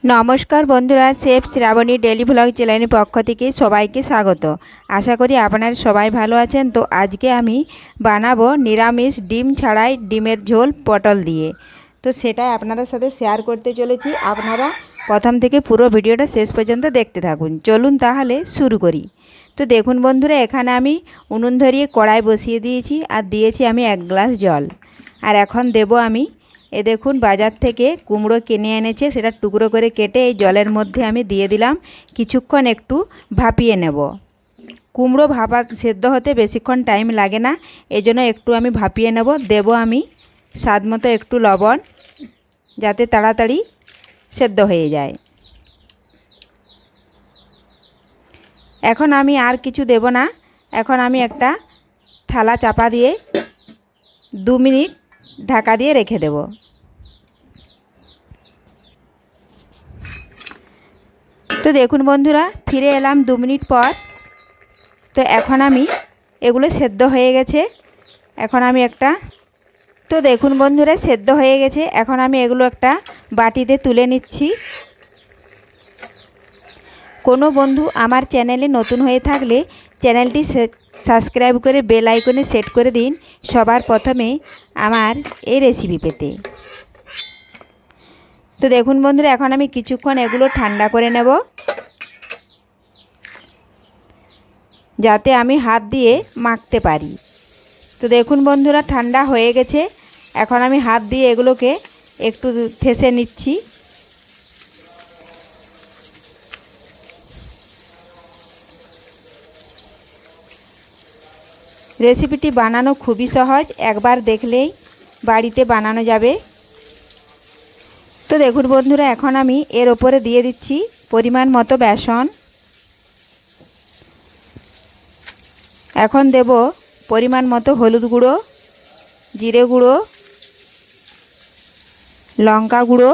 নমস্কার বন্ধুরা, chef Shrabani daily blog চ্যানেলের পক্ষ থেকে সবাইকে স্বাগত। আশা করি আপনারা সবাই ভালো আছেন। তো আজকে আমি বানাবো নিরামিষ ডিম ছাড়াই ডিমের ঝোল পটল দিয়ে। তো সেটাই আপনাদের সাথে শেয়ার করতে চলেছি। আপনারা প্রথম থেকে পুরো ভিডিওটা শেষ পর্যন্ত দেখতে থাকুন। চলুন তাহলে শুরু করি। তো দেখুন বন্ধুরা, এখানে আমি উনুন ধরিয়ে কড়াই বসিয়ে দিয়েছি আর দিয়েছি আমি 1 গ্লাস জল। আর এখন দেব আমি দেখুন বাজার থেকে কুমড়ো কিনে এনেছে, সেটা টুকরো করে কেটে এই জলের মধ্যে আমি দিয়ে দিলাম। কিছুক্ষণ একটু ভাপিয়ে নেব। কুমড়ো সেদ্ধ হতে বেশিক্ষণ টাইম লাগে না, এজন্য একটু আমি ভাপিয়ে নেব। দেব আমি স্বাদ মতো একটু লবণ, যাতে তাড়াতাড়ি সেদ্ধ হয়ে যায়। এখন আমি আর কিছু দেব না। এখন আমি একটা থালা চাপা দিয়ে 2 মিনিট ঢাকা দিয়ে রেখে দেব। তো দেখুন বন্ধুরা, ফিরে এলাম 2 মিনিট পর। তো এখন আমি এগুলো সেদ্ধ হয়ে গেছে। এখন আমি দেখুন বন্ধুরা, সেদ্ধ হয়ে গেছে। এখন আমি এগুলো একটা বাটিতে তুলে নিচ্ছি। কোনো বন্ধু আমার চ্যানেলে নতুন হয়ে থাকলে চ্যানেলটি সাবস্ক্রাইব করে বেল আইকনে সেট করে দিন, সবার প্রথমে আমার এই রেসিপি পেতে। তো দেখুন বন্ধুরা, এখন আমি কিছুক্ষণ এগুলো ঠান্ডা করে নেব, যাতে আমি হাত দিয়ে মাখতে পারি। তো দেখুন বন্ধুরা, ঠান্ডা হয়ে গেছে। এখন আমি হাত দিয়ে এগুলোকে একটু ঠেসে নিচ্ছি। রেসিপিটি বানানো খুবই সহজ, একবার দেখলেই বাড়িতে বানানো যাবে। তো দেখুন বন্ধুরা, এখন আমি এর ওপরে দিয়ে দিচ্ছি পরিমাণ মতো বেসন। এখন দেব পরিমাণ মতো হলুদ গুঁড়ো, জিরে গুঁড়ো, লঙ্কা গুঁড়ো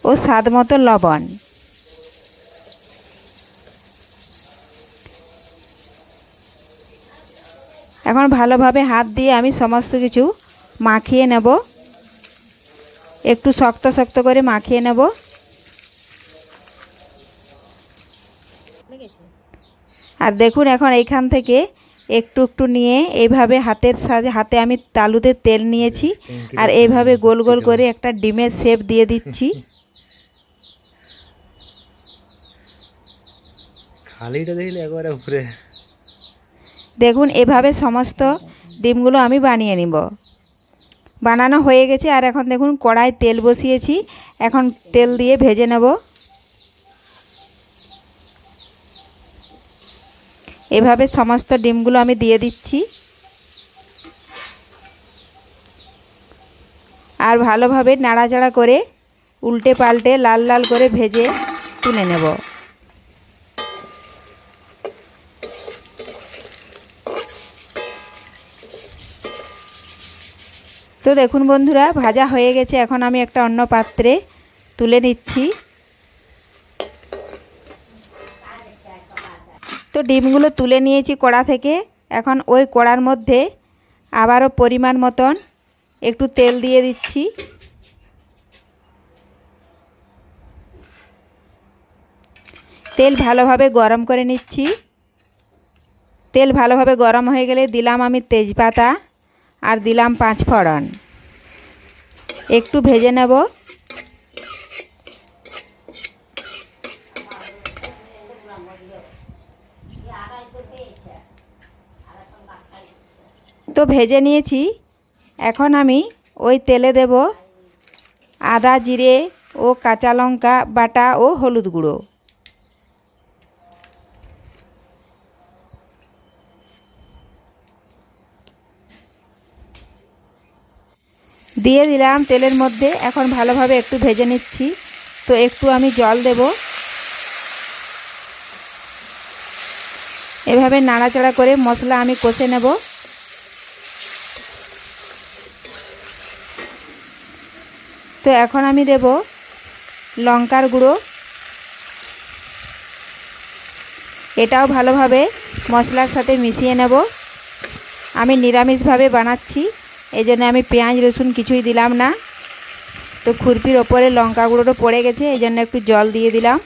ও স্বাদ মতো লবণ। এখন ভালোভাবে হাত দিয়ে আমি সমস্ত কিছু মাখিয়ে নেব। একটু শক্ত শক্ত করে মাখিয়ে নেব। আর দেখুন, এখন এইখান থেকে একটু একটু নিয়ে এইভাবে হাতে আমি তালুতে তেল নিয়েছি, আর এইভাবে গোল গোল করে একটা ডিমের শেপ দিয়ে দিচ্ছি। খালিটা দেখলে একবারে উপরে। দেখুন, এভাবে সমস্ত ডিমগুলো আমি বানিয়ে নিব। বানানো হয়ে গেছে। আর এখন দেখুন কড়াই তেল বসিয়েছি, এখন তেল দিয়ে ভেজে নেব। এভাবে সমস্ত ডিমগুলো আমি দিয়ে দিচ্ছি, আর ভালোভাবে নাড়াচাড়া করে উল্টে পাল্টে লাল লাল করে ভেজে তুলে নেব। তো দেখুন বন্ধুরা, ভাজা হয়ে গেছে। এখন আমি একটা অন্য পাত্রে তুলে নিচ্ছি। তো ডিমগুলো তুলে নিয়েছি কড়া থেকে। এখন ওই কড়ার মধ্যে আবারও পরিমাণ মতন একটু তেল দিয়ে দিচ্ছি। তেল ভালোভাবে গরম করে নিচ্ছি। তেল ভালোভাবে গরম হয়ে গেলে দিলাম আমি তেজপাতা আর দিলাম 5 ফোড়ন। একটু ভেজে নেব। তো ভেজে নিয়েছি। এখন আমি ওই তেলে দেব আদা, জিরে ও কাঁচা লঙ্কা বাটা ও হলুদ গুঁড়ো। দিয়ে দিলাম তেলের মধ্যে। এখন ভালোভাবে একটু ভেজে নিচ্ছি। তো একটু আমি জল দেব। এভাবে নাড়াচাড়া করে মশলা আমি কষে নেব। তো এখন আমি দেব লঙ্কার গুঁড়ো। এটাও ভালোভাবে মশলার সাথে মিশিয়ে নেব। আমি নিরামিষভাবে বানাচ্ছি, এই জন্য আমি পেঁয়াজ রসুন কিছুই দিলাম না। তো খুরপির ওপরে লঙ্কা গুঁড়োটা পড়ে গেছে, এই জন্য একটু জল দিয়ে দিলাম।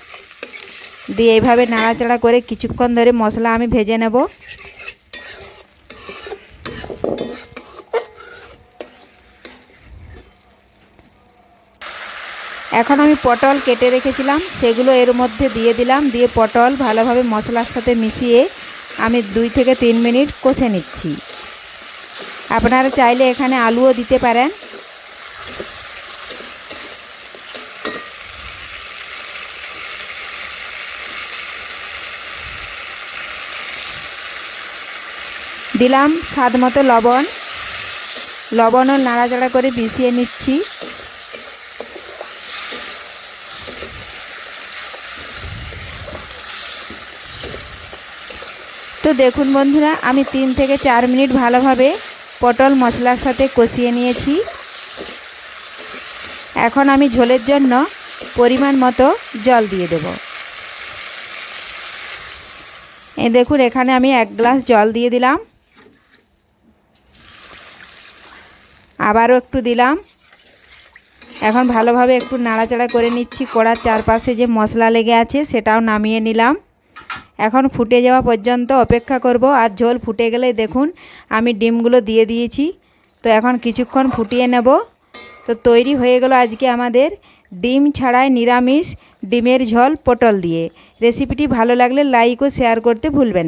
দিয়ে এইভাবে নাড়াচাড়া করে কিছুক্ষণ ধরে মশলা আমি ভেজে নেব। এখন আমি পটল কেটে রেখেছিলাম সেগুলো এর মধ্যে দিয়ে দিলাম। দিয়ে পটল ভালোভাবে মশলার সাথে মিশিয়ে আমি 2 থেকে 3 মিনিট কষে নিচ্ছি। আপনারা চাইলে এখানে আলুও দিতে পারেন। দিলাম স্বাদ মতো লবণ। লবণও নাড়াচাড়া করে মিশিয়ে নিচ্ছি। তো দেখুন বন্ধুরা, আমি 3 থেকে 4 মিনিট ভালোভাবে পটল মশলার সাথে কষিয়ে নিয়েছি। এখন আমি ঝোলের জন্য পরিমাণ মতো জল দিয়ে দেব। এই দেখুন, এখানে আমি 1 গ্লাস জল দিয়ে দিলাম। আবারও একটু দিলাম। এখন ভালোভাবে একটু নাড়াচাড়া করে নিচ্ছি। কড়ার চারপাশে যে মশলা লেগে আছে সেটাও নামিয়ে নিলাম। এখন ফুটে যাওয়া পর্যন্ত অপেক্ষা করব। আর ঝোল ফুটে গেলে দেখুন আমি ডিমগুলো দিয়ে দিয়েছি। তো এখন কিছুক্ষণ ফুটিয়ে নেব। তো তৈরি হয়ে গেল আজকে আমাদের ডিম ছাড়াই নিরামিষ ডিমের ঝোল পটল দিয়ে। রেসিপিটি ভালো লাগলে লাইক ও শেয়ার করতে ভুলবেন না।